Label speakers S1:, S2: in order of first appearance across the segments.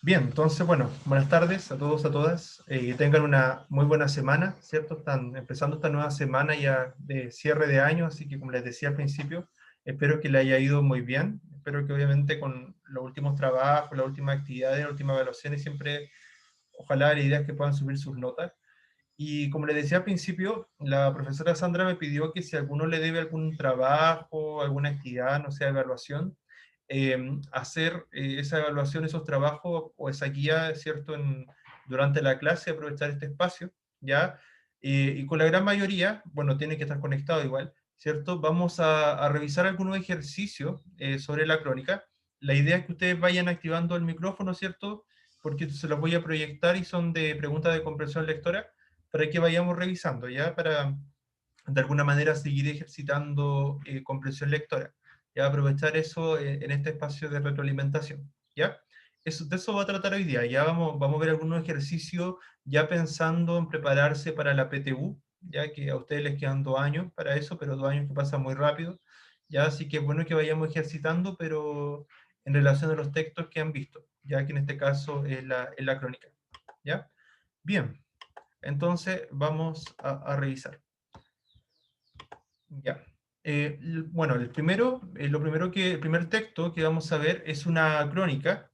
S1: Bien, entonces, bueno, buenas tardes a todos, a todas. Tengan una muy buena semana, ¿cierto? Están empezando esta nueva semana ya de cierre de año, así que como les decía al principio, espero que le haya ido muy bien. Espero que obviamente con los últimos trabajos, las últimas actividades, las últimas evaluaciones, siempre, ojalá la idea es que puedan subir sus notas. Y como les decía al principio, la profesora Sandra me pidió que si alguno le debe algún trabajo, alguna actividad, no sé, evaluación, hacer esa evaluación, esos trabajos o esa guía, ¿cierto? Durante la clase, aprovechar este espacio, ¿ya? Y con la gran mayoría, bueno, tiene que estar conectado igual, ¿cierto? Vamos a revisar algunos ejercicios sobre la crónica. La idea es que ustedes vayan activando el micrófono, ¿cierto? Porque se los voy a proyectar y son de preguntas de comprensión lectora para que vayamos revisando, ¿ya? Para de alguna manera seguir ejercitando comprensión lectora, ¿ya? Aprovechar eso en este espacio de retroalimentación, ¿ya? De eso va a tratar hoy día, ya vamos a ver algunos ejercicios ya pensando en prepararse para la PTU, ya que a ustedes les quedan 2 años para eso, pero 2 años que pasan muy rápido, ya, así que es bueno que vayamos ejercitando, pero en relación a los textos que han visto, ya que en este caso es la crónica, ¿ya? Bien, entonces vamos a revisar. Ya. Bueno, el primer texto que vamos a ver es una crónica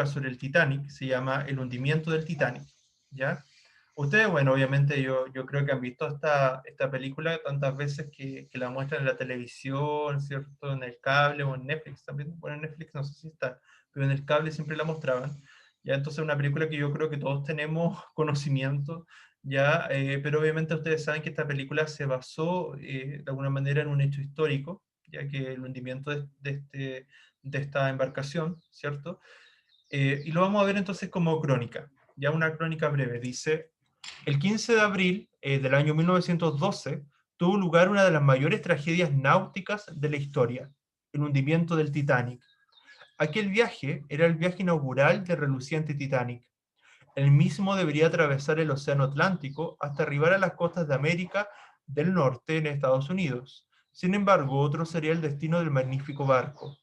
S1: sobre el Titanic, se llama El hundimiento del Titanic, ¿ya? Ustedes, bueno, obviamente yo creo que han visto esta película tantas veces que la muestran en la televisión, ¿cierto? En el cable o en Netflix también. Bueno, en Netflix no sé si está, pero en el cable siempre la mostraban. Ya, entonces es una película que yo creo que todos tenemos conocimiento ya, pero obviamente ustedes saben que esta película se basó de alguna manera en un hecho histórico, ya que el hundimiento de esta embarcación, ¿cierto? Y lo vamos a ver entonces como crónica, ya una crónica breve. Dice, el 15 de abril del año 1912 tuvo lugar una de las mayores tragedias náuticas de la historia, el hundimiento del Titanic. Aquel viaje era el viaje inaugural del reluciente Titanic. El mismo debería atravesar el Océano Atlántico hasta arribar a las costas de América del Norte en Estados Unidos. Sin embargo, otro sería el destino del magnífico barco.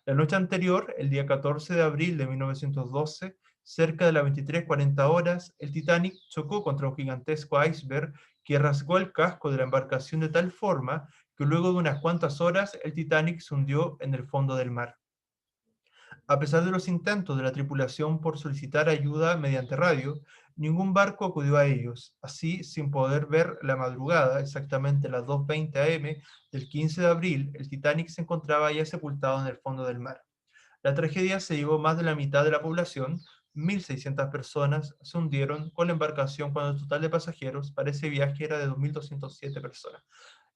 S1: La noche anterior, el día 14 de abril de 1912, cerca de las 23:40 horas, el Titanic chocó contra un gigantesco iceberg que rasgó el casco de la embarcación de tal forma que luego de unas cuantas horas el Titanic se hundió en el fondo del mar. A pesar de los intentos de la tripulación por solicitar ayuda mediante radio, ningún barco acudió a ellos. Así, sin poder ver la madrugada, exactamente a las 2:20 am del 15 de abril, el Titanic se encontraba ya sepultado en el fondo del mar. La tragedia se llevó más de la mitad de la población, 1.600 personas se hundieron con la embarcación cuando el total de pasajeros para ese viaje era de 2.207 personas.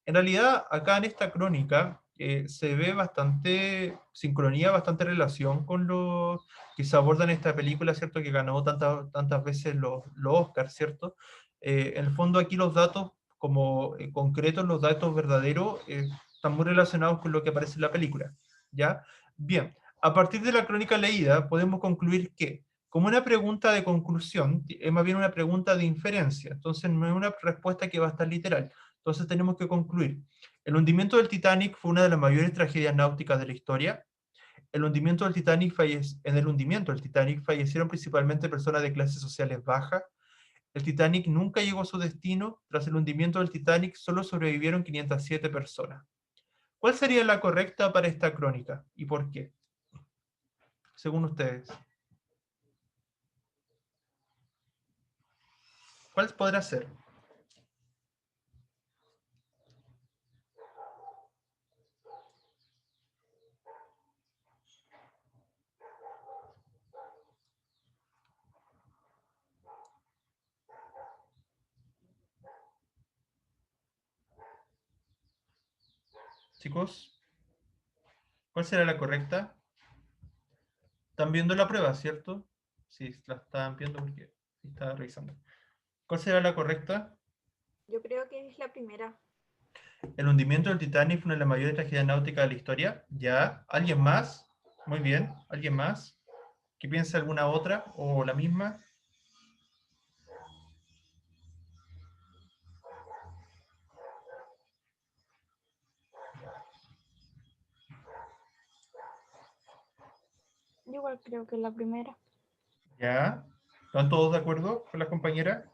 S1: En realidad, acá en esta crónica se ve bastante sincronía, bastante relación con lo que se aborda en esta película, ¿cierto? Que ganó tantas veces los Oscars, ¿cierto? En el fondo aquí los datos, como concretos, los datos verdaderos, están muy relacionados con lo que aparece en la película, ¿ya? Bien, a partir de la crónica leída, podemos concluir que, como una pregunta de conclusión, es más bien una pregunta de inferencia, entonces no es una respuesta que va a estar literal. Entonces tenemos que concluir. El hundimiento del Titanic fue una de las mayores tragedias náuticas de la historia. En el hundimiento del Titanic fallecieron principalmente personas de clases sociales bajas. El Titanic nunca llegó a su destino. Tras el hundimiento del Titanic solo sobrevivieron 507 personas. ¿Cuál sería la correcta para esta crónica y por qué? Según ustedes. ¿Cuál podrá ser? Chicos, ¿cuál será la correcta? Están viendo la prueba, ¿cierto? Sí, la están viendo porque estaba revisando. ¿Cuál será la correcta?
S2: Yo creo que es la primera.
S1: El hundimiento del Titanic fue una de las mayores tragedias náuticas de la historia. ¿Ya? ¿Alguien más? Muy bien. ¿Alguien más? ¿Que piense alguna otra o la misma?
S2: Yo igual creo que es la primera.
S1: ¿Ya? ¿Están todos de acuerdo con las compañeras?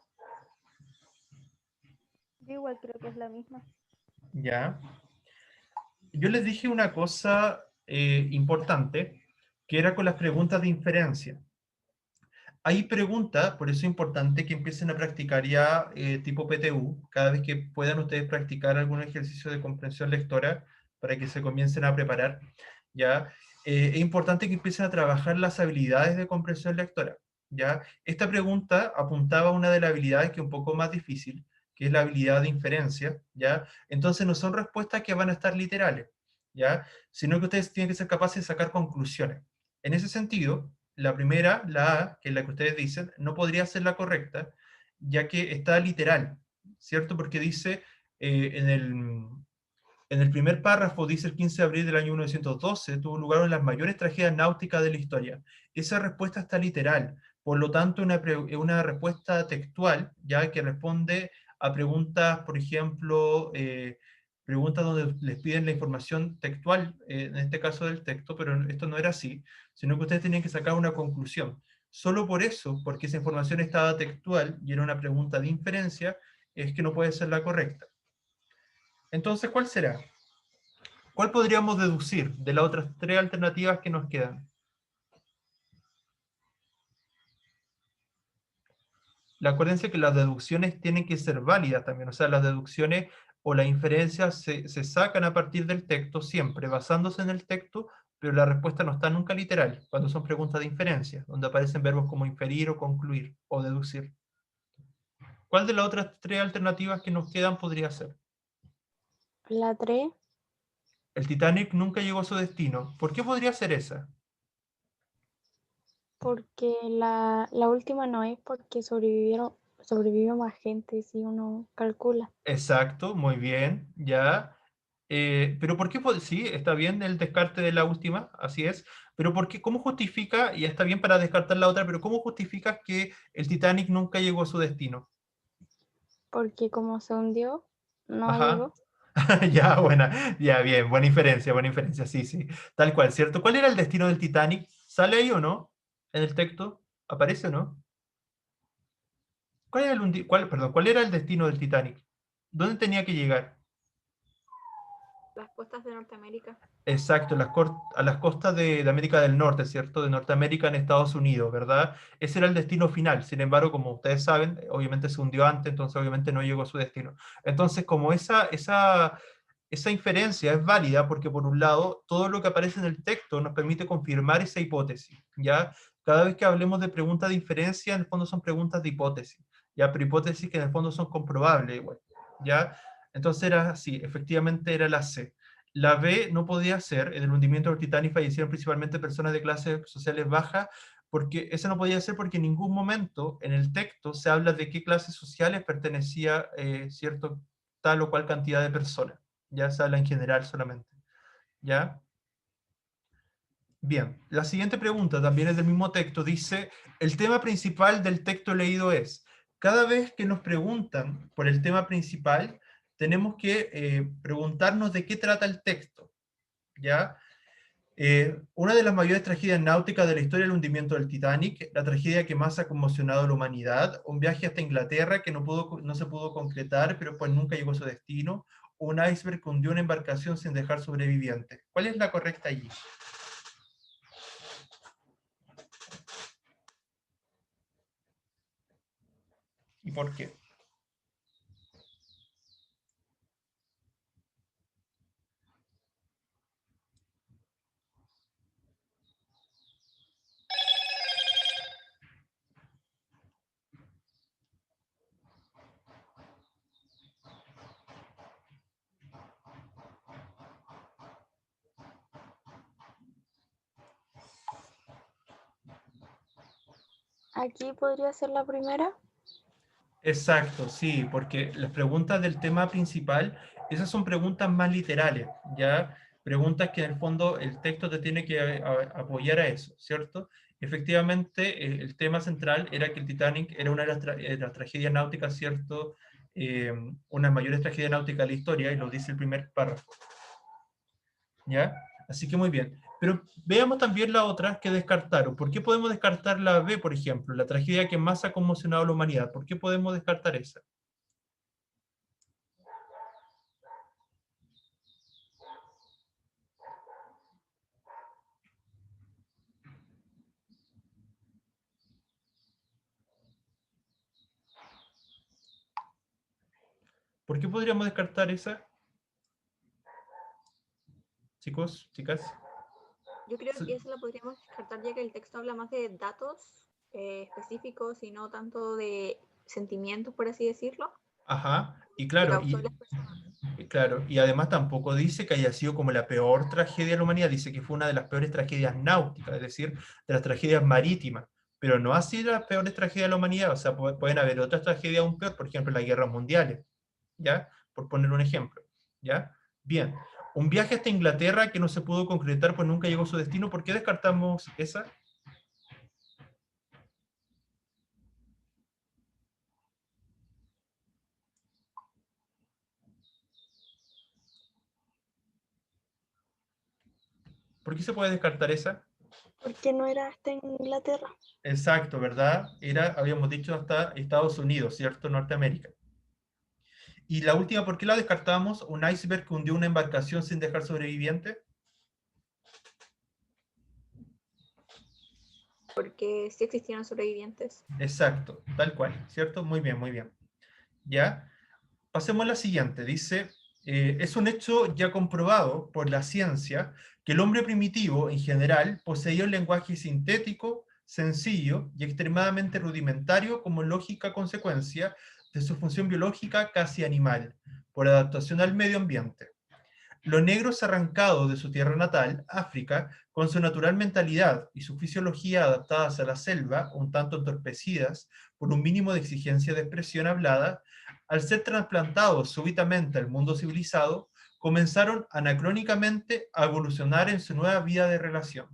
S3: Yo igual creo que es la misma.
S1: ¿Ya? Yo les dije una cosa importante, que era con las preguntas de inferencia. Hay preguntas, por eso es importante que empiecen a practicar ya tipo PTU, cada vez que puedan ustedes practicar algún ejercicio de comprensión lectora para que se comiencen a preparar, ¿ya? Es importante que empiecen a trabajar las habilidades de comprensión lectora, ¿ya? Esta pregunta apuntaba a una de las habilidades que es un poco más difícil, que es la habilidad de inferencia, ¿ya? Entonces no son respuestas que van a estar literales, ¿ya? Sino que ustedes tienen que ser capaces de sacar conclusiones. En ese sentido, la primera, la A, que es la que ustedes dicen, no podría ser la correcta, ya que está literal, ¿cierto? Porque dice en el primer párrafo, dice el 15 de abril del año 1912, tuvo lugar una de las mayores tragedias náuticas de la historia. Esa respuesta está literal, por lo tanto, una respuesta textual, ya que responde a preguntas, por ejemplo, preguntas donde les piden la información textual, en este caso del texto, pero esto no era así, sino que ustedes tenían que sacar una conclusión. Solo por eso, porque esa información estaba textual y era una pregunta de inferencia, es que no puede ser la correcta. Entonces, ¿cuál será? ¿Cuál podríamos deducir de las otras tres alternativas que nos quedan? Acuérdense que las deducciones tienen que ser válidas también, o sea, las deducciones o las inferencias se sacan a partir del texto siempre, basándose en el texto, pero la respuesta no está nunca literal, cuando son preguntas de inferencia, donde aparecen verbos como inferir o concluir o deducir. ¿Cuál de las otras tres alternativas que nos quedan podría ser?
S3: La 3,
S1: El Titanic nunca llegó a su destino. ¿Por qué podría ser esa?
S3: porque la última no es porque sobrevivió más gente, si uno calcula.
S1: Exacto, muy bien, ya. Pero ¿por qué? Sí, está bien el descarte de la última, así es. Pero ¿por qué? ¿Cómo justifica, y está bien para descartar la otra, pero ¿cómo justificas que el Titanic nunca llegó a su destino?
S3: Porque como se hundió, no
S1: Ajá.
S3: llegó.
S1: Ya, buena, ya, bien, buena inferencia, sí, sí. Tal cual, ¿cierto? ¿Cuál era el destino del Titanic? ¿Sale ahí o no? ¿En el texto? ¿Aparece o no? ¿Cuál era el destino del Titanic? ¿Dónde tenía que llegar?
S2: Las costas de Norteamérica.
S1: Exacto, a las costas de América del Norte, ¿cierto? De Norteamérica en Estados Unidos, ¿verdad? Ese era el destino final. Sin embargo, como ustedes saben, obviamente se hundió antes, entonces obviamente no llegó a su destino. Entonces, como esa inferencia es válida, porque por un lado, todo lo que aparece en el texto nos permite confirmar esa hipótesis, ¿ya? Cada vez que hablemos de preguntas de inferencia, en el fondo son preguntas de hipótesis, ¿ya? Pero hipótesis que en el fondo son comprobables, igual, ¿ya? Entonces era así, efectivamente era la C. La B no podía ser, en el hundimiento del Titanic fallecieron principalmente personas de clases sociales bajas, porque esa no podía ser porque en ningún momento en el texto se habla de qué clases sociales pertenecía cierto tal o cual cantidad de personas. Ya se habla en general solamente. ¿Ya? Bien, la siguiente pregunta también es del mismo texto. Dice, el tema principal del texto leído es, cada vez que nos preguntan por el tema principal, tenemos que preguntarnos de qué trata el texto. ¿Ya? Una de las mayores tragedias náuticas de la historia es el hundimiento del Titanic, la tragedia que más ha conmocionado a la humanidad, un viaje hasta Inglaterra que no se pudo concretar, pero pues nunca llegó a su destino, un iceberg que hundió una embarcación sin dejar sobrevivientes. ¿Cuál es la correcta allí? ¿Y por qué?
S3: Aquí podría ser la primera.
S1: Exacto, sí, porque las preguntas del tema principal, esas son preguntas más literales, ¿ya? Preguntas que en el fondo el texto te tiene que apoyar a eso, ¿cierto? Efectivamente, el tema central era que el Titanic era una de las tragedias náuticas, ¿cierto? Una de las mayores tragedias náuticas de la historia, y lo dice el primer párrafo, ¿ya? Así que muy bien. Pero veamos también las otras que descartaron. ¿Por qué podemos descartar la B, por ejemplo? La tragedia que más ha conmocionado a la humanidad. ¿Por qué podemos descartar esa? ¿Por qué podríamos descartar esa? Chicos, chicas.
S2: Yo creo que esa la podríamos descartar ya que el texto habla más de datos específicos y no tanto de sentimientos, por así decirlo,
S1: Ajá, y
S2: que
S1: claro,
S2: causó las personas.
S1: claro, y además tampoco dice que haya sido como la peor tragedia de la humanidad, dice que fue una de las peores tragedias náuticas, es decir, de las tragedias marítimas, pero no ha sido las peores tragedias de la humanidad, o sea, pueden haber otras tragedias aún peor, por ejemplo, las guerras mundiales, ¿ya? Por poner un ejemplo, ¿ya? Bien, un viaje hasta Inglaterra que no se pudo concretar, pues nunca llegó a su destino, ¿por qué descartamos esa? ¿Por qué se puede descartar esa?
S3: Porque no era hasta Inglaterra.
S1: Exacto, ¿verdad? Era, habíamos dicho, hasta Estados Unidos, ¿cierto? Norteamérica. Y la última, ¿por qué la descartamos? Un iceberg que hundió una embarcación sin dejar sobrevivientes.
S2: Porque sí existieron sobrevivientes.
S1: Exacto, tal cual, ¿cierto? Muy bien, muy bien. ¿Ya? Pasemos a la siguiente. Dice, es un hecho ya comprobado por la ciencia que el hombre primitivo, en general, poseía un lenguaje sintético, sencillo y extremadamente rudimentario como lógica consecuencia de su función biológica casi animal, por adaptación al medio ambiente. Los negros arrancados de su tierra natal, África, con su natural mentalidad y su fisiología adaptadas a la selva, un tanto entorpecidas por un mínimo de exigencia de expresión hablada, al ser trasplantados súbitamente al mundo civilizado, comenzaron anacrónicamente a evolucionar en su nueva vida de relación.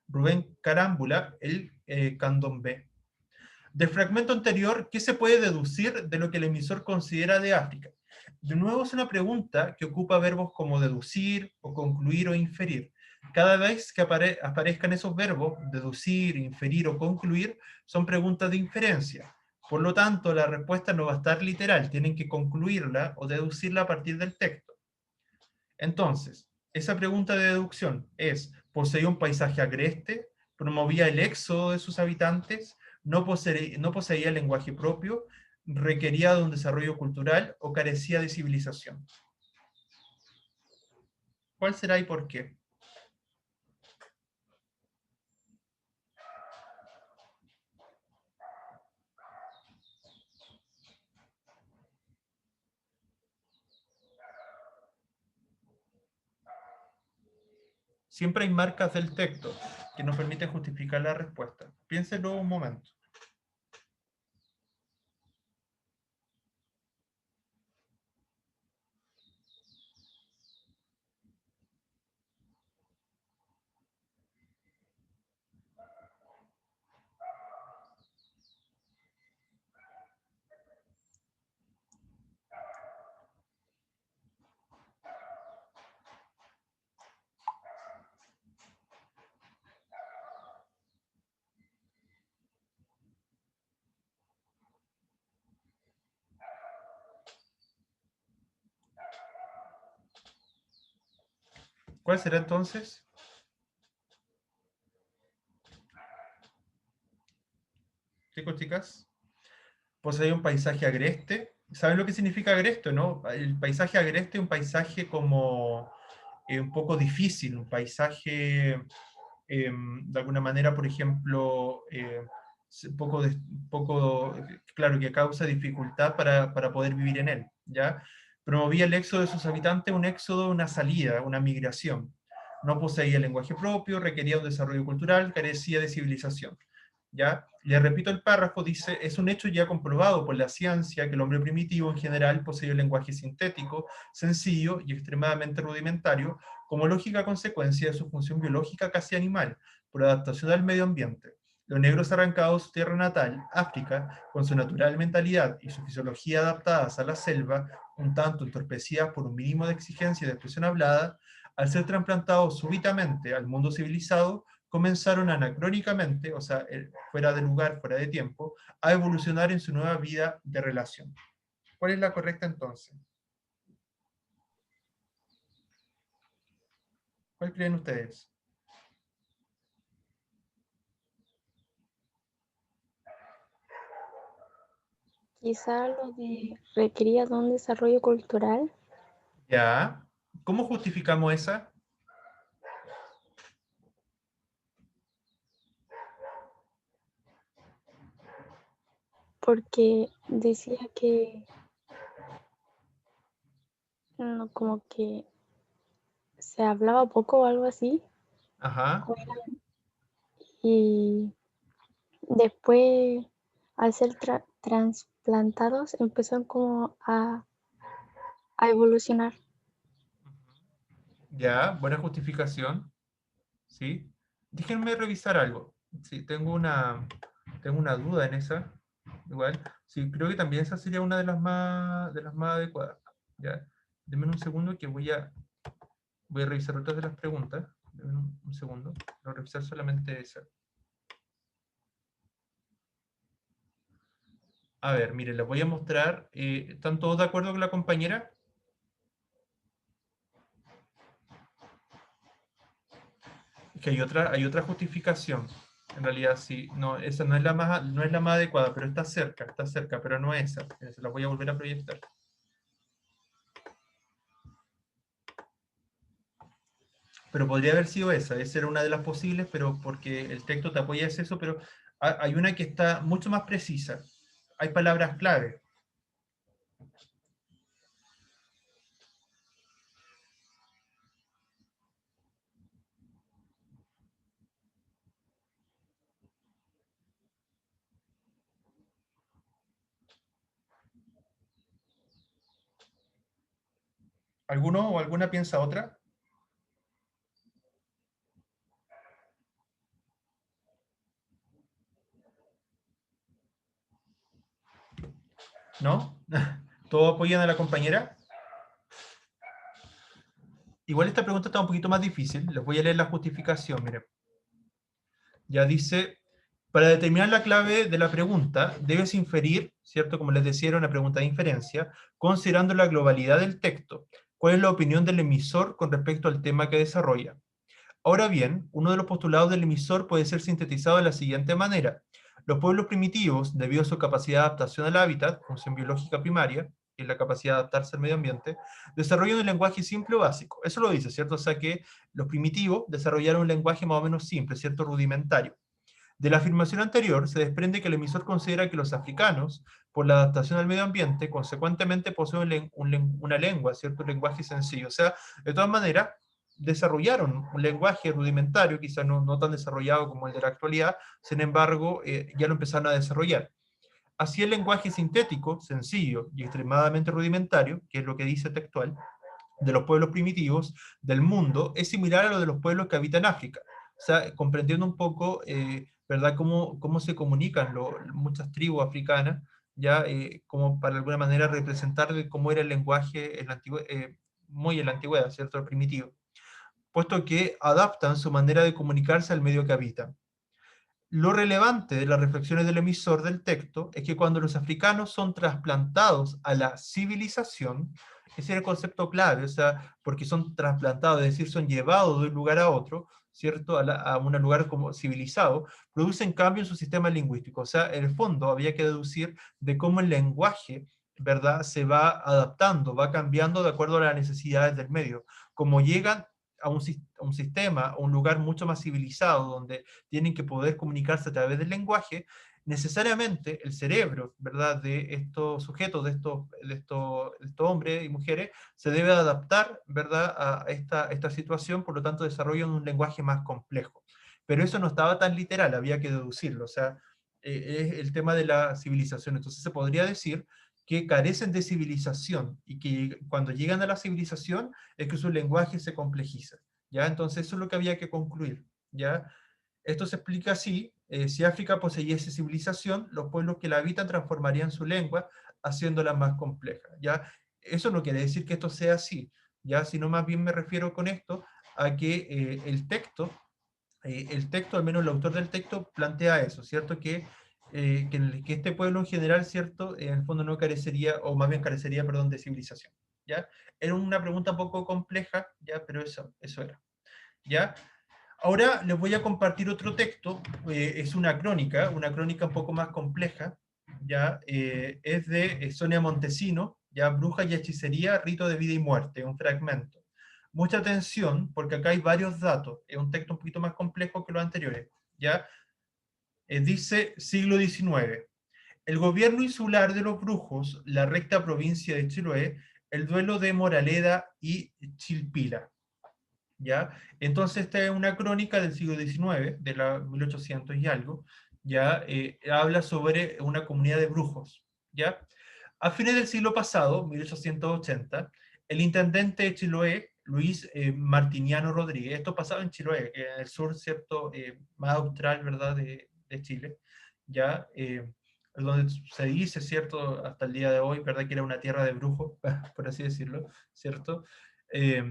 S1: Rubén Carámbula, el candombe. Del fragmento anterior, ¿qué se puede deducir de lo que el emisor considera de África? De nuevo es una pregunta que ocupa verbos como deducir o concluir o inferir. Cada vez que aparezcan esos verbos, deducir, inferir o concluir, son preguntas de inferencia. Por lo tanto, la respuesta no va a estar literal, tienen que concluirla o deducirla a partir del texto. Entonces, esa pregunta de deducción es, ¿poseía un paisaje agreste? ¿Promovía el éxodo de sus habitantes? ¿No poseía lenguaje propio? ¿Requería de un desarrollo cultural o carecía de civilización? ¿Cuál será y por qué? Siempre hay marcas del texto que nos permiten justificar la respuesta. Piénselo un momento. ¿Cuál será entonces? Chicos, chicas. Posee un paisaje agreste. ¿Saben lo que significa agreste, no? El paisaje agreste es un paisaje como un poco difícil, un paisaje de alguna manera, por ejemplo, poco, claro, que causa dificultad para poder vivir en él, ¿ya? Promovía el éxodo de sus habitantes, un éxodo, una salida, una migración. No poseía lenguaje propio, requería un desarrollo cultural, carecía de civilización. ¿Ya? Le repito el párrafo, dice, es un hecho ya comprobado por la ciencia que el hombre primitivo en general posee un lenguaje sintético, sencillo y extremadamente rudimentario, como lógica consecuencia de su función biológica casi animal, por adaptación al medio ambiente. Los negros arrancados de su tierra natal, África, con su natural mentalidad y su fisiología adaptadas a la selva, un tanto entorpecidas por un mínimo de exigencia de expresión hablada, al ser trasplantados súbitamente al mundo civilizado, comenzaron anacrónicamente, o sea, fuera de lugar, fuera de tiempo, a evolucionar en su nueva vida de relación. ¿Cuál es la correcta entonces? ¿Cuál creen ustedes?
S3: Quizá lo de requería de un desarrollo cultural,
S1: Ya. ¿Cómo justificamos esa?
S3: porque decía que como que se hablaba poco o algo así,
S1: Ajá.
S3: y después, al ser trasplantados, empezaron como a evolucionar.
S1: Ya, buena justificación. ¿Sí? Déjenme revisar algo. Sí, tengo una duda en esa. Igual, sí, creo que también esa sería una de las más adecuadas. ¿Ya? Denme un segundo que voy a revisar otras de las preguntas. Denme un segundo. Voy a revisar solamente esa. A ver, miren, les voy a mostrar. ¿Están todos de acuerdo con la compañera? Es que hay otra justificación. En realidad, sí. No, esa no es no es la más adecuada, pero está cerca, pero no esa. Se la voy a volver a proyectar. Pero podría haber sido esa era una de las posibles, pero porque el texto te apoya es eso, pero hay una que está mucho más precisa. Hay palabras clave. ¿Alguno o alguna piensa otra? ¿No? ¿Todos apoyan a la compañera? Igual esta pregunta está un poquito más difícil. Les voy a leer la justificación, miren. Ya dice, para determinar la clave de la pregunta, debes inferir, ¿cierto? Como les decía, era una pregunta de inferencia, considerando la globalidad del texto. ¿Cuál es la opinión del emisor con respecto al tema que desarrolla? Ahora bien, uno de los postulados del emisor puede ser sintetizado de la siguiente manera. Los pueblos primitivos, debido a su capacidad de adaptación al hábitat, función biológica primaria, que es la capacidad de adaptarse al medio ambiente, desarrollan un lenguaje simple o básico. Eso lo dice, ¿cierto? O sea que los primitivos desarrollaron un lenguaje más o menos simple, ¿cierto? Rudimentario. De la afirmación anterior se desprende que el emisor considera que los africanos, por la adaptación al medio ambiente, consecuentemente poseen una lengua, ¿cierto? Un lenguaje sencillo. O sea, de todas maneras, desarrollaron un lenguaje rudimentario, quizás no tan desarrollado como el de la actualidad, sin embargo, ya lo empezaron a desarrollar. Así el lenguaje sintético, sencillo y extremadamente rudimentario, que es lo que dice textual, de los pueblos primitivos del mundo es similar a lo de los pueblos que habitan África. O sea, comprendiendo un poco, ¿verdad?, cómo se comunican muchas tribus africanas, ya como para alguna manera representar cómo era el lenguaje muy en la antigüedad, ¿cierto?, el primitivo, puesto que adaptan su manera de comunicarse al medio que habitan. Lo relevante de las reflexiones del emisor del texto es que cuando los africanos son trasplantados a la civilización, ese es el concepto clave, o sea, porque son trasplantados, es decir, son llevados de un lugar a otro, ¿cierto? A un lugar como civilizado, producen cambio en su sistema lingüístico. O sea, en el fondo había que deducir de cómo el lenguaje, ¿verdad?, se va adaptando, va cambiando de acuerdo a las necesidades del medio. Como llegan a un sistema, a un lugar mucho más civilizado, donde tienen que poder comunicarse a través del lenguaje, necesariamente el cerebro, ¿verdad?, de estos sujetos, de estos hombres y mujeres, se debe adaptar, ¿verdad?, a esta situación, por lo tanto desarrollan un lenguaje más complejo. Pero eso no estaba tan literal, había que deducirlo, o sea, es el tema de la civilización. Entonces se podría decir que carecen de civilización y que cuando llegan a la civilización es que su lenguaje se complejiza, ¿ya? Entonces eso es lo que había que concluir, ¿ya? Esto se explica así: si África poseyese civilización, los pueblos que la habitan transformarían su lengua, haciéndola más compleja, ¿ya? Eso no quiere decir que esto sea así, ya, sino más bien me refiero con esto a que el texto, al menos el autor del texto, plantea eso, ¿cierto? Que este pueblo en general, ¿cierto? En el fondo no carecería, o más bien carecería, perdón, de civilización, ¿ya? Era una pregunta un poco compleja, ¿ya? Pero eso era, ¿ya? Ahora les voy a compartir otro texto, es una crónica un poco más compleja, ¿ya? Es de Sonia Montesino, ¿ya? Bruja y hechicería, rito de vida y muerte, un fragmento. Mucha atención, porque acá hay varios datos, es un texto un poquito más complejo que los anteriores, ¿ya? Dice siglo XIX. El gobierno insular de los brujos, la recta provincia de Chiloé, el duelo de Moraleda y Chilpila. ¿Ya? Entonces esta es una crónica del siglo XIX, de la 1800 y algo, ¿ya? Habla sobre una comunidad de brujos, ¿ya? A fines del siglo pasado, 1880, el intendente de Chiloé, Luis Martiniano Rodríguez, esto pasaba en Chiloé, en el sur, ¿cierto? Más austral, ¿verdad? De Chile, ¿ya? Donde se dice, ¿cierto? Hasta el día de hoy, ¿verdad? Que era una tierra de brujos, por así decirlo, ¿cierto? Eh,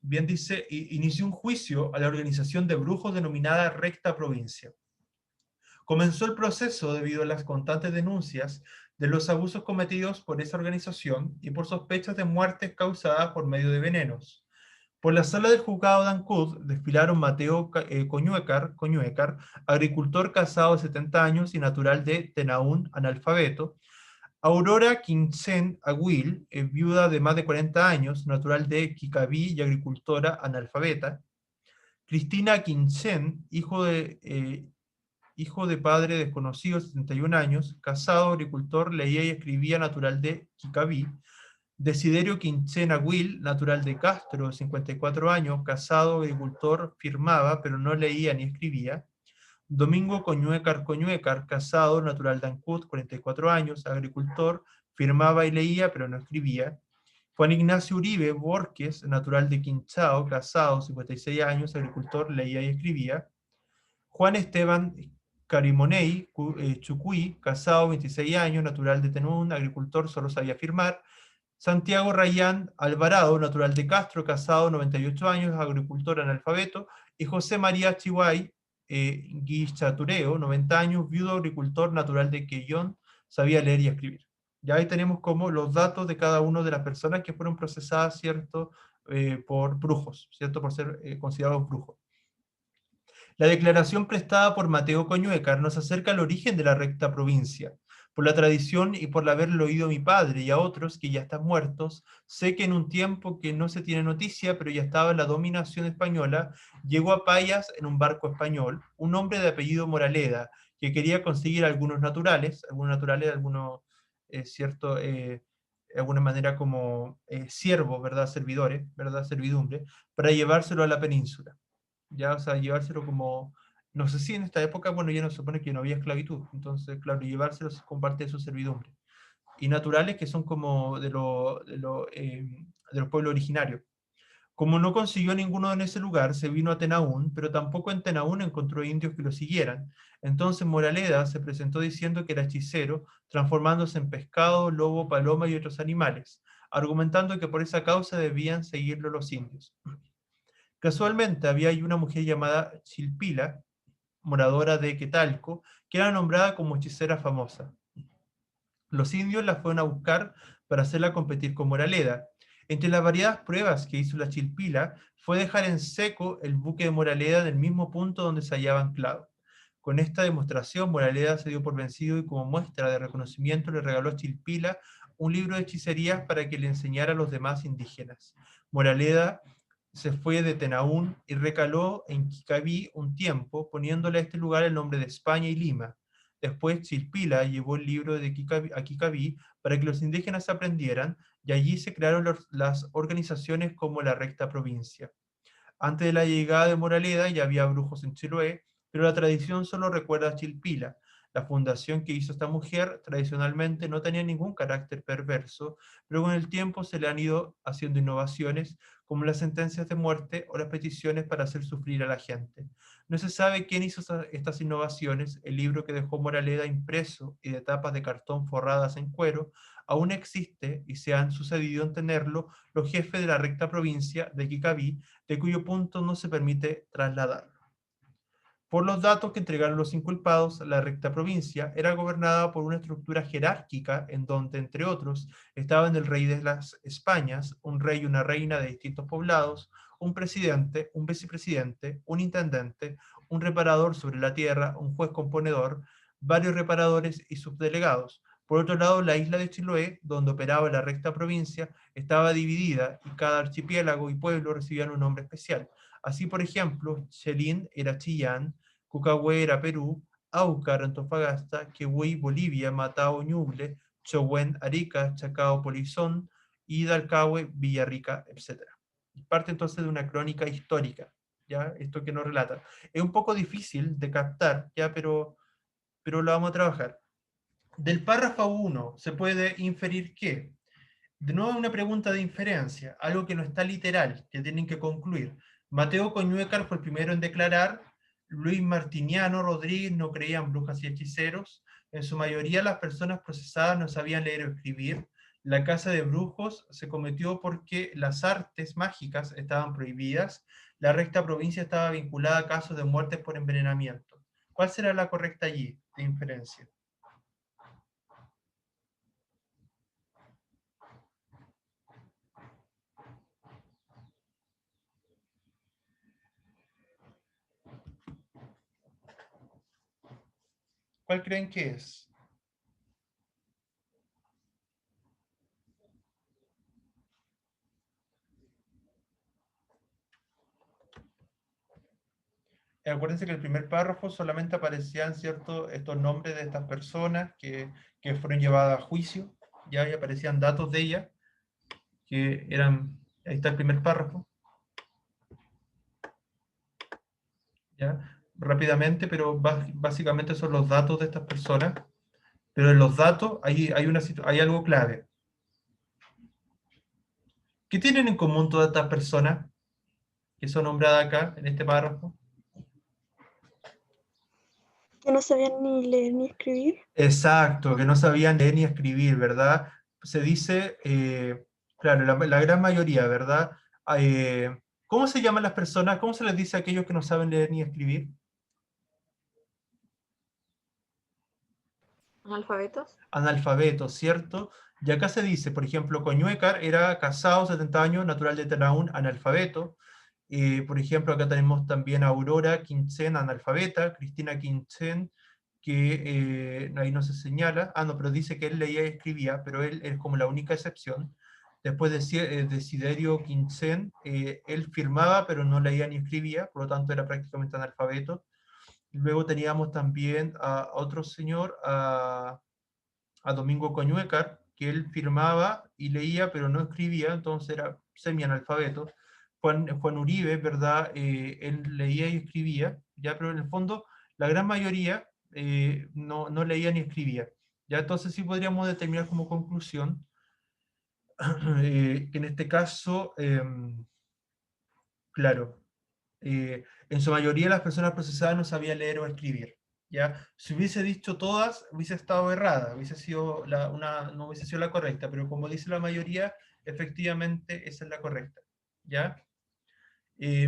S1: bien dice, inició un juicio a la organización de brujos denominada Recta Provincia. Comenzó el proceso debido a las constantes denuncias de los abusos cometidos por esa organización y por sospechas de muertes causadas por medio de venenos. Por la sala del juzgado de Ancud desfilaron Mateo Coñuecar, agricultor casado de 70 años y natural de Tenaún, analfabeto; Aurora Quinchen Aguil, viuda de más de 40 años, natural de Quicaví y agricultora, analfabeta; Cristina Quinchen, hijo de padre desconocido, 71 años, casado, agricultor, leía y escribía, natural de Quicaví; Desiderio Quinchen Aguil, natural de Castro, 54 años, casado, agricultor, firmaba, pero no leía ni escribía; Domingo Coñuecar, casado, natural de Ancud, 44 años, agricultor, firmaba y leía, pero no escribía; Juan Ignacio Uribe Borges, natural de Quinchao, casado, 56 años, agricultor, leía y escribía; Juan Esteban Carimoney Chucuy, casado, 26 años, natural de Tenún, agricultor, solo sabía firmar; Santiago Rayán Alvarado, natural de Castro, casado, 98 años, agricultor, analfabeto; y José María Chihuay Guichatureo, 90 años, viudo, agricultor, natural de Quellón, sabía leer y escribir. Ya ahí tenemos como los datos de cada una de las personas que fueron procesadas, ¿cierto? Por brujos, ¿cierto? Por ser considerados brujos. La declaración prestada por Mateo Coñuecar nos acerca al origen de la recta provincia. Por la tradición y por haberlo oído a mi padre y a otros que ya están muertos, sé que en un tiempo que no se tiene noticia, pero ya estaba en la dominación española, llegó a Payas en un barco español, un hombre de apellido Moraleda, que quería conseguir algunos naturales, algunos, cierto, de alguna manera como siervos, ¿verdad? Servidores, ¿verdad? Servidumbre, para llevárselo a la península. Ya, o sea, llevárselo como, no sé si en esta época, bueno, ya no se supone que no había esclavitud, entonces, claro, llevárselo con parte de su servidumbre. Y naturales que son como de los pueblos originarios. Como no consiguió ninguno en ese lugar, se vino a Tenaún, pero tampoco en Tenaún encontró indios que lo siguieran. Entonces Moraleda se presentó diciendo que era hechicero, transformándose en pescado, lobo, paloma y otros animales, argumentando que por esa causa debían seguirlo los indios. Casualmente había ahí una mujer llamada Chilpila, moradora de Quetalco, que era nombrada como hechicera famosa. Los indios la fueron a buscar para hacerla competir con Moraleda. Entre las variadas pruebas que hizo la Chilpila fue dejar en seco el buque de Moraleda en el mismo punto donde se hallaba anclado. Con esta demostración, Moraleda se dio por vencido y como muestra de reconocimiento le regaló a Chilpila un libro de hechicerías para que le enseñara a los demás indígenas. Moraleda se fue de Tenaún y recaló en Quicaví un tiempo, poniéndole a este lugar el nombre de España y Lima. Después Chilpila llevó el libro de a Quicaví para que los indígenas aprendieran, y allí se crearon las organizaciones como la Recta Provincia. Antes de la llegada de Moraleda ya había brujos en Chiloé, pero la tradición solo recuerda a Chilpila. La fundación que hizo esta mujer tradicionalmente no tenía ningún carácter perverso, pero con el tiempo se le han ido haciendo innovaciones, como las sentencias de muerte o las peticiones para hacer sufrir a la gente. No se sabe quién hizo estas innovaciones. El libro que dejó Moraleda impreso y de tapas de cartón forradas en cuero aún existe y se han sucedido en tenerlo los jefes de la recta provincia de Quicabí, de cuyo punto no se permite trasladarlo. Por los datos que entregaron los inculpados, la recta provincia era gobernada por una estructura jerárquica en donde, entre otros, estaban el rey de las Españas, un rey y una reina de distintos poblados, un presidente, un vicepresidente, un intendente, un reparador sobre la tierra, un juez componedor, varios reparadores y subdelegados. Por otro lado, la isla de Chiloé, donde operaba la recta provincia, estaba dividida y cada archipiélago y pueblo recibían un nombre especial. Así, por ejemplo, Chelín era Chillán, Cucahué era Perú, Aucar, Antofagasta, Quehue, Bolivia, Matao, Ñuble, Chohuen, Arica, Chacao, Polizón, Hidalcahue, Villarrica, etc. Parte entonces de una crónica histórica, ¿ya? Esto que nos relata. Es un poco difícil de captar, ¿ya? Pero lo vamos a trabajar. Del párrafo 1 se puede inferir que, de nuevo una pregunta de inferencia, algo que no está literal, que tienen que concluir. Mateo Coñuecar fue el primero en declarar, Luis Martiniano Rodríguez no creía en brujas y hechiceros, en su mayoría las personas procesadas no sabían leer o escribir, la caza de brujos se cometió porque las artes mágicas estaban prohibidas, la recta provincia estaba vinculada a casos de muertes por envenenamiento. ¿Cuál será la correcta allí de inferencia? ¿Cuál creen que es? Acuérdense que el primer párrafo solamente aparecían estos nombres de estas personas que fueron llevadas a juicio, ya y aparecían datos de ellas, que eran, ahí está el primer párrafo, ya, rápidamente, pero básicamente son los datos de estas personas, pero en los datos hay algo clave. ¿Qué tienen en común todas estas personas que son nombradas acá, en este párrafo?
S3: Que no sabían ni leer ni escribir.
S1: Exacto, que no sabían leer ni escribir, ¿verdad? Se dice, claro, la gran mayoría, ¿verdad? ¿Cómo se llaman las personas? ¿Cómo se les dice a aquellos que no saben leer ni escribir?
S2: ¿Analfabetos?
S1: Analfabetos, ¿cierto? Y acá se dice, por ejemplo, Coñuecar era casado, 70 años, natural de Taraún, analfabeto. Por ejemplo, acá tenemos también a Aurora Quinchen, analfabeta, Cristina Quinchen, que ahí no se señala, no, pero dice que él leía y escribía, pero él es como la única excepción. Después de Desiderio Quinchen, él firmaba, pero no leía ni escribía, por lo tanto era prácticamente analfabeto. Luego teníamos también a otro señor, a Domingo Coñuecar, que él firmaba y leía, pero no escribía, entonces era semi-analfabeto. Juan Uribe, ¿verdad? Él leía y escribía, ya, pero en el fondo la gran mayoría no leía ni escribía. Ya, entonces sí podríamos determinar como conclusión que en este caso, claro, en su mayoría las personas procesadas no sabían leer o escribir. ¿Ya? Si hubiese dicho todas, hubiese estado errada, hubiese sido no hubiese sido la correcta, pero como dice la mayoría, efectivamente esa es la correcta. ¿Ya?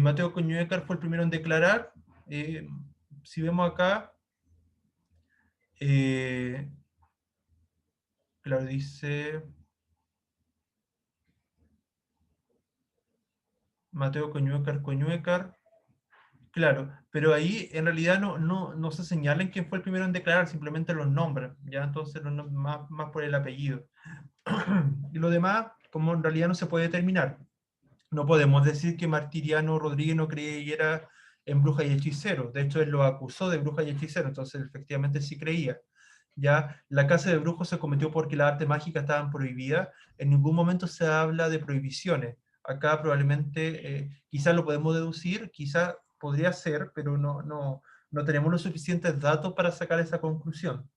S1: Mateo Coñuecar fue el primero en declarar. Si vemos acá, claro, dice Mateo Coñuecar, claro, pero ahí en realidad no se señalan quién fue el primero en declarar, simplemente los nombran, ¿ya? Entonces más por el apellido. Y lo demás, como en realidad no se puede determinar. No podemos decir que Martiriano Rodríguez no creyera en bruja y hechicero. De hecho, él lo acusó de bruja y hechicero, entonces efectivamente sí creía. Ya la caza de brujos se cometió porque las artes mágicas estaban prohibidas. En ningún momento se habla de prohibiciones. Acá probablemente, quizás lo podemos deducir, quizás podría ser, pero no tenemos los suficientes datos para sacar esa conclusión.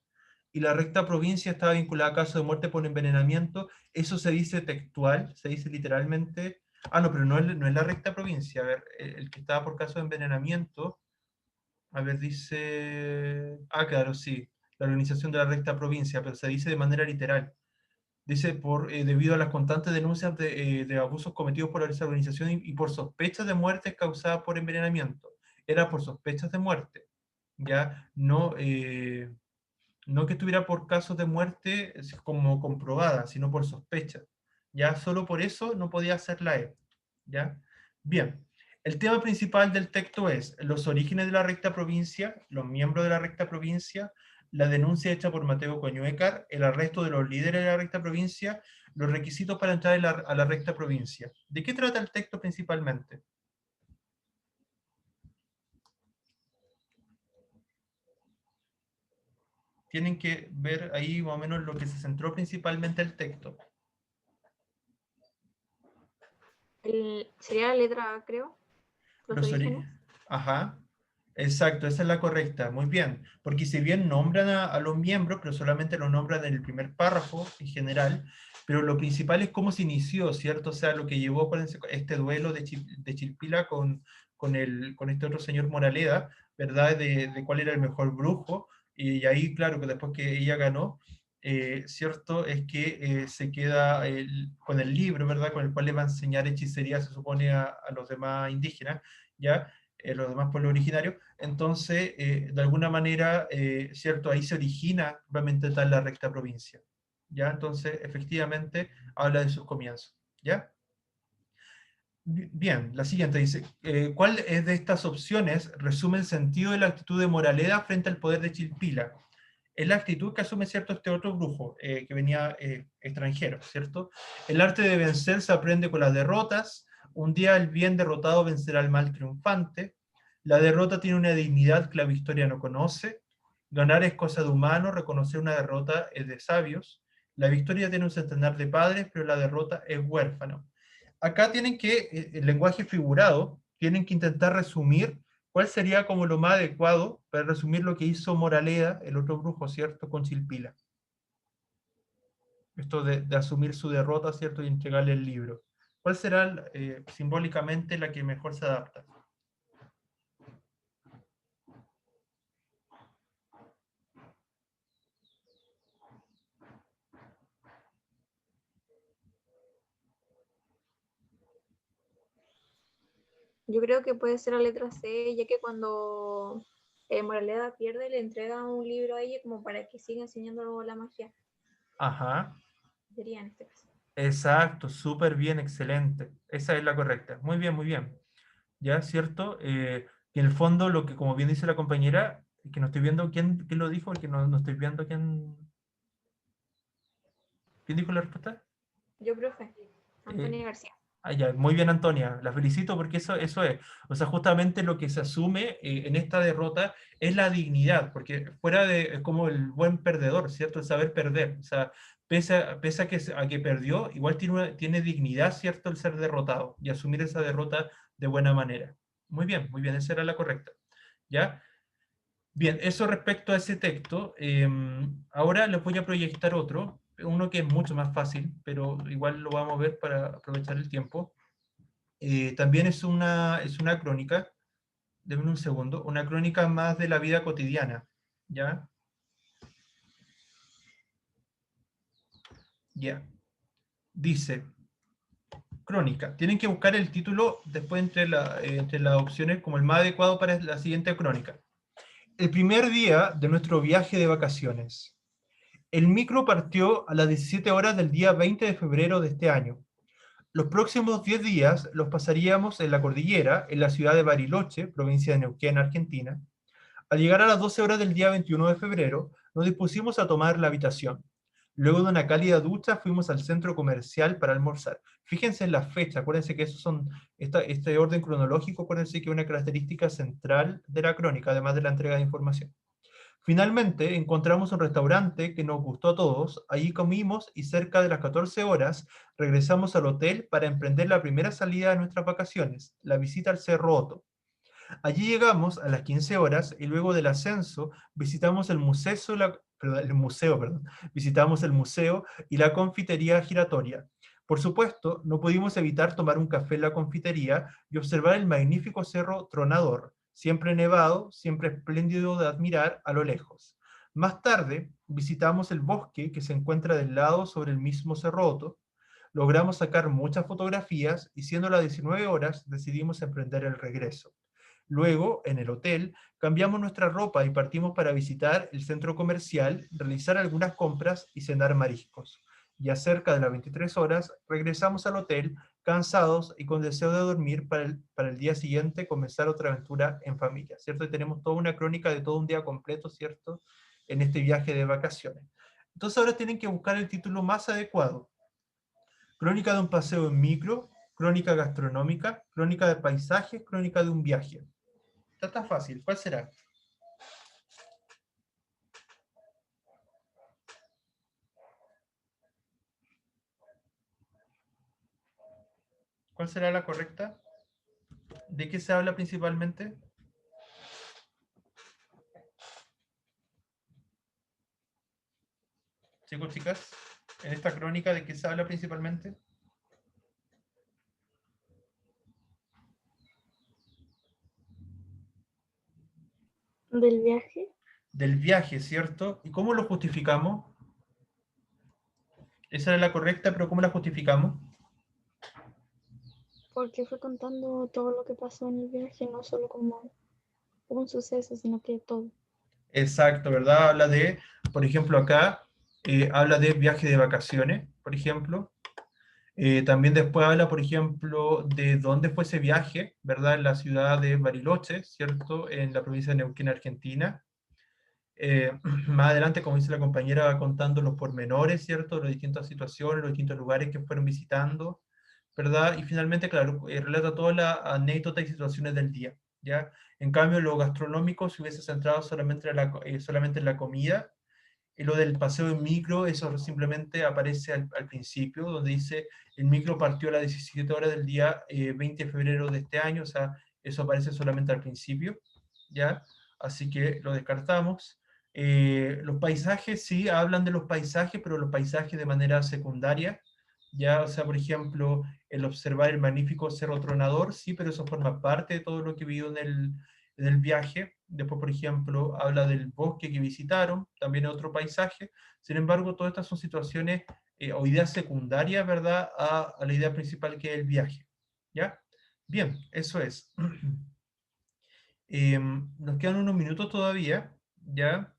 S1: Y la recta provincia estaba vinculada a caso de muerte por envenenamiento, eso se dice textual, se dice literalmente, no, pero no es la recta provincia, a ver, el que estaba por caso de envenenamiento, a ver, dice, claro, sí, la organización de la recta provincia, pero se dice de manera literal. Dice, debido a las constantes denuncias de abusos cometidos por esa organización y por sospechas de muertes causadas por envenenamiento. Era por sospechas de muerte, ya no que estuviera por casos de muerte como comprobada, sino por sospecha. Ya solo por eso no podía hacer la E. ¿Ya? Bien. El tema principal del texto es los orígenes de la recta provincia, los miembros de la recta provincia, la denuncia hecha por Mateo Coñuecar, el arresto de los líderes de la recta provincia, los requisitos para entrar a la recta provincia. ¿De qué trata el texto principalmente? Tienen que ver ahí más o menos lo que se centró principalmente el texto.
S2: Sería la letra A, creo. Los orígenes.
S1: Ajá, exacto, esa es la correcta, muy bien. Porque si bien nombran a los miembros, pero solamente lo nombran en el primer párrafo en general, pero lo principal es cómo se inició, ¿cierto? O sea, lo que llevó con este duelo de Chilpila con este otro señor Moraleda, ¿verdad? De cuál era el mejor brujo. Y ahí, claro, que después que ella ganó, cierto, es que se queda con el libro, ¿verdad? Con el cual le va a enseñar hechicería, se supone, a los demás indígenas, ¿ya? Los demás pueblos originarios. Entonces, de alguna manera, cierto, ahí se origina realmente tal la recta provincia, ¿ya? Entonces, efectivamente, habla de sus comienzos, ¿ya? Bien, la siguiente dice, ¿cuál es de estas opciones resume el sentido de la actitud de Moraleda frente al poder de Chilpila? Es la actitud que asume, ¿cierto?, este otro brujo que venía extranjero, ¿cierto? El arte de vencer se aprende con las derrotas, un día el bien derrotado vencerá al mal triunfante, la derrota tiene una dignidad que la victoria no conoce, ganar es cosa de humano, reconocer una derrota es de sabios, la victoria tiene un centenar de padres, pero la derrota es huérfano. Acá tienen que, el lenguaje figurado, tienen que intentar resumir cuál sería como lo más adecuado para resumir lo que hizo Moraleda, el otro brujo, ¿cierto?, con Chilpila. Esto de asumir su derrota, ¿cierto?, y entregarle el libro. ¿Cuál será simbólicamente la que mejor se adapta?
S2: Yo creo que puede ser la letra C, ya que cuando Moraleda pierde, le entrega un libro a ella como para que siga enseñando la magia.
S1: Ajá.
S2: Sería en este caso.
S1: Exacto, súper bien, excelente. Esa es la correcta. Muy bien, muy bien. ¿Ya? ¿Cierto? Y en el fondo, lo que, como bien dice la compañera, que no estoy viendo quién lo dijo, porque no estoy viendo quién dijo la respuesta.
S2: Yo, profe,
S1: Eh,
S2: Antonia García.
S1: Ya, muy bien, Antonia, la felicito porque eso es. O sea, justamente lo que se asume en esta derrota es la dignidad, porque fuera de, es como el buen perdedor, ¿cierto? El saber perder. O sea, pese a que perdió, igual tiene dignidad, ¿cierto? El ser derrotado y asumir esa derrota de buena manera. Muy bien, esa era la correcta. ¿Ya? Bien, eso respecto a ese texto. Ahora les voy a proyectar otro, uno que es mucho más fácil, pero igual lo vamos a ver para aprovechar el tiempo. También es una crónica, denme un segundo, una crónica más de la vida cotidiana, ¿ya? Ya. Dice, crónica. Tienen que buscar el título después entre las opciones como el más adecuado para la siguiente crónica. El primer día de nuestro viaje de vacaciones. El micro partió a las 17 horas del día 20 de febrero de este año. Los próximos 10 días los pasaríamos en la cordillera, en la ciudad de Bariloche, provincia de Neuquén, Argentina. Al llegar a las 12 horas del día 21 de febrero, nos dispusimos a tomar la habitación. Luego de una cálida ducha, fuimos al centro comercial para almorzar. Fíjense en la fecha, acuérdense que este orden cronológico, acuérdense que es una característica central de la crónica, además de la entrega de información. Finalmente, encontramos un restaurante que nos gustó a todos, allí comimos y cerca de las 14 horas regresamos al hotel para emprender la primera salida de nuestras vacaciones, la visita al Cerro Otto. Allí llegamos a las 15 horas y luego del ascenso visitamos el museo, visitamos el museo y la confitería giratoria. Por supuesto, no pudimos evitar tomar un café en la confitería y observar el magnífico cerro Tronador, siempre nevado, siempre espléndido de admirar a lo lejos. Más tarde, visitamos el bosque que se encuentra del lado sobre el mismo cerroto. Logramos sacar muchas fotografías y siendo las 19 horas decidimos emprender el regreso. Luego, en el hotel, cambiamos nuestra ropa y partimos para visitar el centro comercial, realizar algunas compras y cenar mariscos. Y a cerca de las 23 horas regresamos al hotel, cansados y con deseo de dormir para el día siguiente comenzar otra aventura en familia, ¿cierto? Y tenemos toda una crónica de todo un día completo, ¿cierto? En este viaje de vacaciones. Entonces ahora tienen que buscar el título más adecuado. Crónica de un paseo en micro, crónica gastronómica, crónica de paisajes, crónica de un viaje. Está fácil. ¿Cuál será? ¿Cuál será la correcta? ¿De qué se habla principalmente? Chicos, chicas, en esta crónica, ¿de qué se habla principalmente?
S3: Del viaje,
S1: Del viaje, ¿cierto? ¿Y cómo lo justificamos? Esa era la correcta, pero ¿cómo la justificamos?
S3: porque fue contando todo lo que pasó en el viaje, no solo como un suceso, sino que todo.
S1: Exacto, ¿verdad? Habla de, por ejemplo, acá, habla de viaje de vacaciones, por ejemplo. También después habla, por ejemplo, de dónde fue ese viaje, ¿verdad? En la ciudad de Bariloche, ¿cierto? En la provincia de Neuquén, Argentina. Más adelante, como dice la compañera, va contando los pormenores, ¿cierto? Las distintas situaciones, los distintos lugares que fueron visitando, ¿verdad? Y finalmente, claro, relata todas las anécdotas y situaciones del día, ¿ya? En cambio, lo gastronómico se hubiese centrado solamente en la comida, y lo del paseo en micro, eso simplemente aparece al principio, donde dice, el micro partió a las 17 horas del día 20 de febrero de este año, o sea, eso aparece solamente al principio, ¿ya? Así que lo descartamos. Los paisajes, sí, hablan de los paisajes, pero los paisajes de manera secundaria, ¿ya? O sea, por ejemplo, el observar el magnífico Cerro Tronador, sí, pero eso forma parte de todo lo que vivió en el viaje. Después, por ejemplo, habla del bosque que visitaron, también otro paisaje. Sin embargo, todas estas son situaciones o ideas secundarias, ¿verdad?, a la idea principal que es el viaje. ¿Ya? Bien, eso es. Nos quedan unos minutos todavía, ¿ya?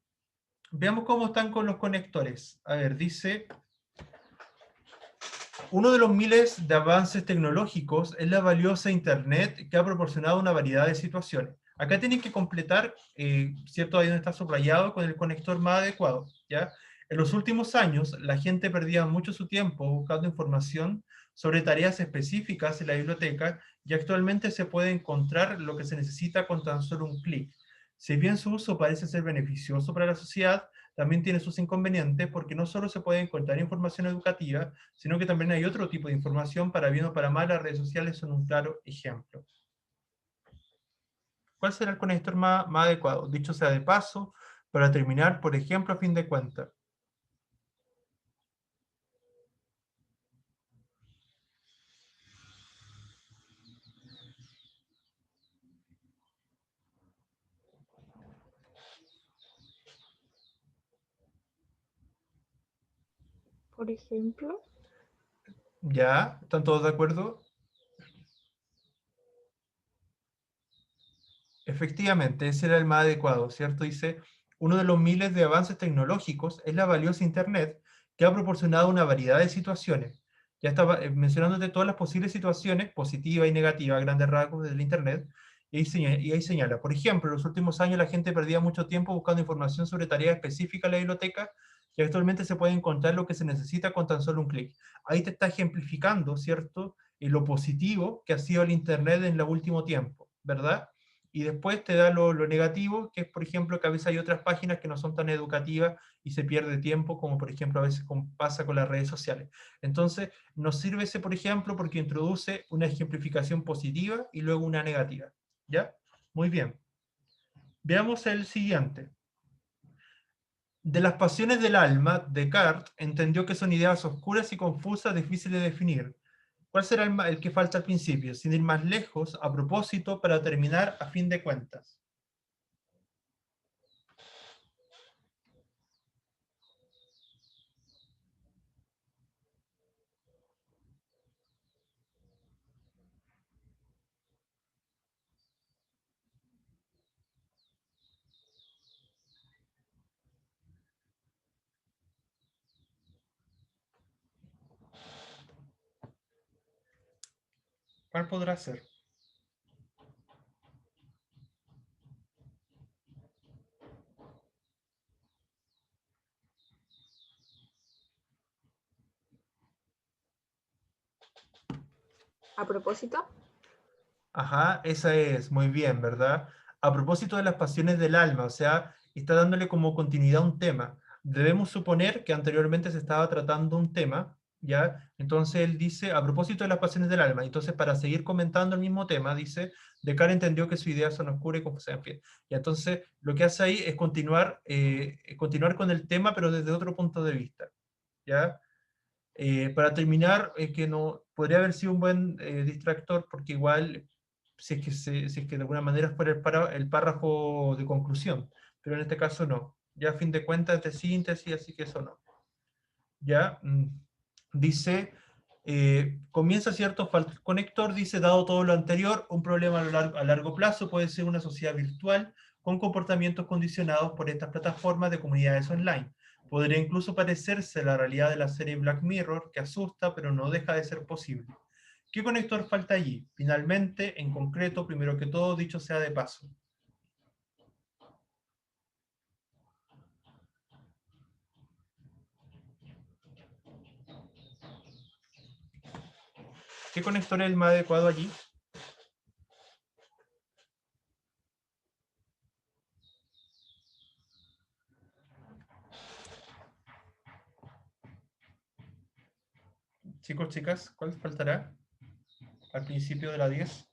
S1: Veamos cómo están con los conectores. A ver, dice, uno de los miles de avances tecnológicos es la valiosa Internet que ha proporcionado una variedad de situaciones. Acá tienen que completar, ¿cierto? Ahí donde está subrayado con el conector más adecuado, ¿ya? En los últimos años, la gente perdía mucho su tiempo buscando información sobre tareas específicas en la biblioteca y actualmente se puede encontrar lo que se necesita con tan solo un clic. Si bien su uso parece ser beneficioso para la sociedad, también tiene sus inconvenientes porque no solo se puede encontrar información educativa, sino que también hay otro tipo de información, para bien o para mal. Las redes sociales son un claro ejemplo. ¿Cuál será el conector más adecuado? Dicho sea de paso, para terminar, por ejemplo, a fin de cuentas.
S3: Por ejemplo,
S1: ¿Ya? ¿Están todos de acuerdo? Efectivamente, ese era el más adecuado, ¿cierto? Dice, uno de los miles de avances tecnológicos es la valiosa Internet, que ha proporcionado una variedad de situaciones. Ya estaba mencionándote todas las posibles situaciones, positivas y negativas, a grandes rasgos del Internet, y ahí señala, por ejemplo, en los últimos años la gente perdía mucho tiempo buscando información sobre tareas específicas en la biblioteca, y actualmente se puede encontrar lo que se necesita con tan solo un clic. Ahí te está ejemplificando, ¿cierto? Lo positivo que ha sido el Internet en el último tiempo, ¿verdad? Y después te da lo negativo, que es, por ejemplo, que a veces hay otras páginas que no son tan educativas y se pierde tiempo, como por ejemplo a veces pasa con las redes sociales. Entonces, nos sirve ese, por ejemplo, porque introduce una ejemplificación positiva y luego una negativa. ¿Ya? Muy bien. Veamos el siguiente. De las pasiones del alma, Descartes entendió que son ideas oscuras y confusas, difíciles de definir. ¿Cuál será el que falta al principio? Sin ir más lejos, a propósito, para terminar, a fin de cuentas. ¿Cuál podrá ser?
S2: A propósito,
S1: Ajá, esa es, muy bien, ¿verdad? A propósito de las pasiones del alma, o sea, está dándole como continuidad a un tema. Debemos suponer que anteriormente se estaba tratando un tema, ¿ya? Entonces él dice, a propósito de las pasiones del alma, entonces para seguir comentando el mismo tema, dice, Descartes entendió que sus ideas son oscuras y confusas, en fin. Y entonces lo que hace ahí es continuar con el tema, pero desde otro punto de vista, ¿ya? Para terminar, que no podría haber sido un buen distractor, porque igual, si es que de alguna manera fuera el párrafo de conclusión, pero en este caso no. Ya a fin de cuentas es de síntesis, así que eso no. Ya, dice, comienza cierto conector, dice, dado todo lo anterior, un problema a largo plazo puede ser una sociedad virtual con comportamientos condicionados por estas plataformas de comunidades online. Podría incluso parecerse a la realidad de la serie Black Mirror, que asusta, pero no deja de ser posible. ¿Qué conector falta allí? Finalmente, en concreto, primero que todo, dicho sea de paso. ¿Qué conector es el más adecuado allí? Chicos, chicas, ¿cuál faltará al principio de la 10?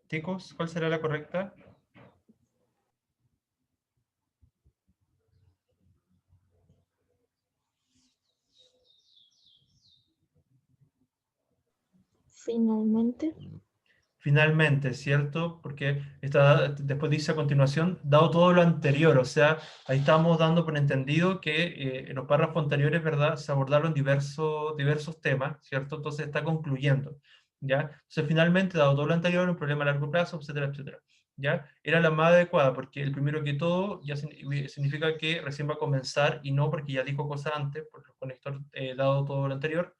S1: Chicos, ¿cuál será la correcta?
S3: Finalmente,
S1: Finalmente, ¿cierto? Porque después dice a continuación, dado todo lo anterior, o sea, ahí estamos dando por entendido que en los párrafos anteriores, ¿verdad? Se abordaron diversos temas, ¿cierto? Entonces está concluyendo, ¿ya? Entonces finalmente, dado todo lo anterior, un problema a largo plazo, etcétera, etcétera, ¿ya? Era la más adecuada, porque el primero que todo ya significa que recién va a comenzar y no porque ya dijo cosas antes, por el conector dado todo lo anterior.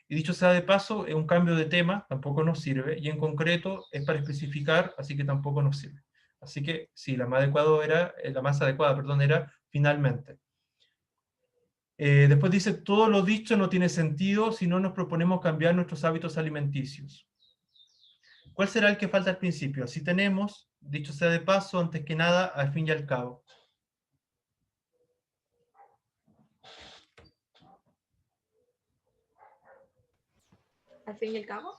S1: Y dicho sea de paso, es un cambio de tema, tampoco nos sirve, y en concreto es para especificar, así que tampoco nos sirve. Así que sí, la más adecuada, perdón, era finalmente. Después dice, todo lo dicho no tiene sentido si no nos proponemos cambiar nuestros hábitos alimenticios. ¿Cuál será el que falta al principio? Así tenemos, dicho sea de paso, antes que nada, al fin y al cabo.
S2: al fin y al cabo,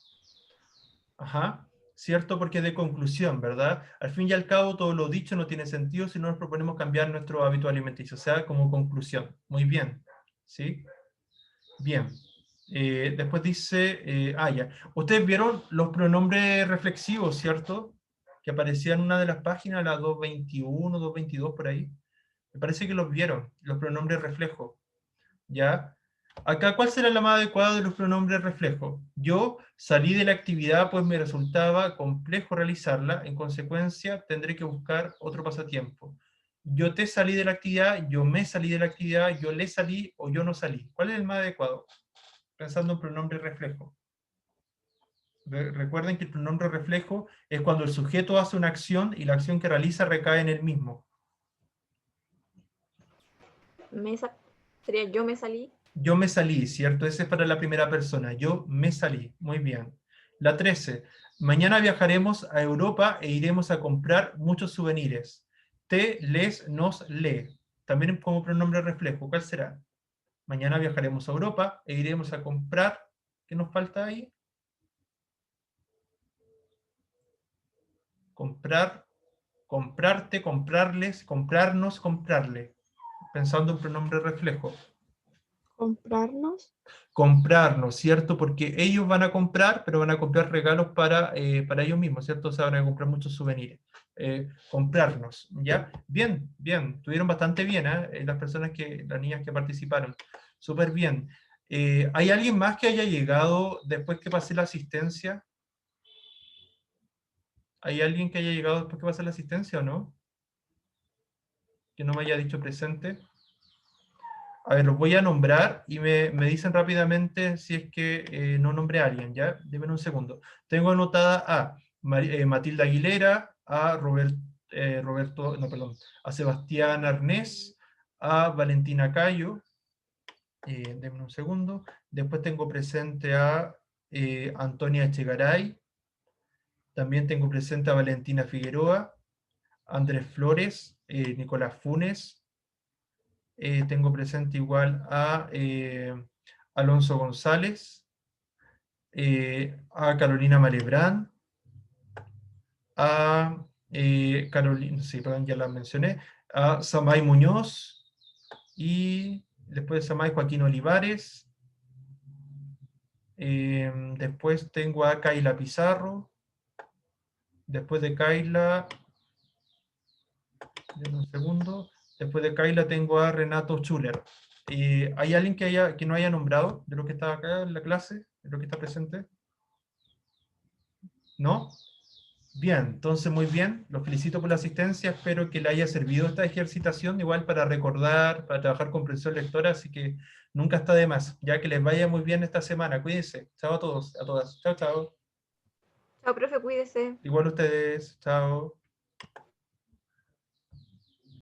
S1: Ajá, cierto, porque de conclusión, ¿verdad? Al fin y al cabo, todo lo dicho no tiene sentido si no nos proponemos cambiar nuestro hábito alimenticio, o sea, como conclusión. Muy bien, ¿sí? Bien. Después dice, ya. Ustedes vieron los pronombres reflexivos, ¿cierto? Que aparecían en una de las páginas, la 221, 222, por ahí. Me parece que los vieron, los pronombres reflejo, ¿ya? Acá, ¿cuál será la más adecuada de los pronombres reflejo? Yo salí de la actividad pues me resultaba complejo realizarla, en consecuencia tendré que buscar otro pasatiempo. Yo te salí de la actividad, yo me salí de la actividad, yo le salí o yo no salí. ¿Cuál es el más adecuado? Pensando en pronombre reflejo. Recuerden que el pronombre reflejo es cuando el sujeto hace una acción y la acción que realiza recae en él mismo.
S2: Sería yo me salí.
S1: Yo me salí, ¿cierto? Ese es para la primera persona. Yo me salí. Muy bien. La 13. Mañana viajaremos a Europa e iremos a comprar muchos souvenirs. Te, les, nos, le. También como pronombre reflejo. ¿Cuál será? Mañana viajaremos a Europa e iremos a comprar. ¿Qué nos falta ahí? Comprar, comprarte, comprarles, comprarnos, comprarle. Pensando en pronombre reflejo.
S3: Comprarnos.
S1: Comprarnos, ¿cierto? Porque ellos van a comprar, pero van a comprar regalos para ellos mismos, ¿cierto? O sea, van a comprar muchos souvenirs. Comprarnos, ¿ya? Bien, bien, tuvieron bastante bien, las niñas que participaron. Súper bien. ¿Hay alguien más que haya llegado después que pasé la asistencia? ¿Hay alguien que haya llegado después que pasé la asistencia o no? Que no me haya dicho presente. A ver, los voy a nombrar y me dicen rápidamente si es que no nombré a alguien, ¿ya? Denme un segundo. Tengo anotada a Matilda Aguilera, a Roberto, no, perdón, a Sebastián Arnés, a Valentina Cayo, denme un segundo. Después tengo presente a Antonia Echegaray, también tengo presente a Valentina Figueroa, Andrés Flores, Nicolás Funes, tengo presente igual a Alonso González, a Carolina Malebrán, a Carolina, sí, perdón, ya la mencioné, a Samay Muñoz, y después de Samay Joaquín Olivares, después tengo a Kaila Pizarro, después de Kaila, denme un segundo, después de Kaila tengo a Renato Schuller. ¿Hay alguien que no haya nombrado de lo que está acá en la clase, de lo que está presente? ¿No? Bien, entonces muy bien, los felicito por la asistencia, espero que le haya servido esta ejercitación, igual para recordar, para trabajar comprensión lectora, así que nunca está de más, ya que les vaya muy bien esta semana, cuídense, chao a todos, a todas, chao, chao,
S2: Chao, profe, cuídese.
S1: igual ustedes, chao.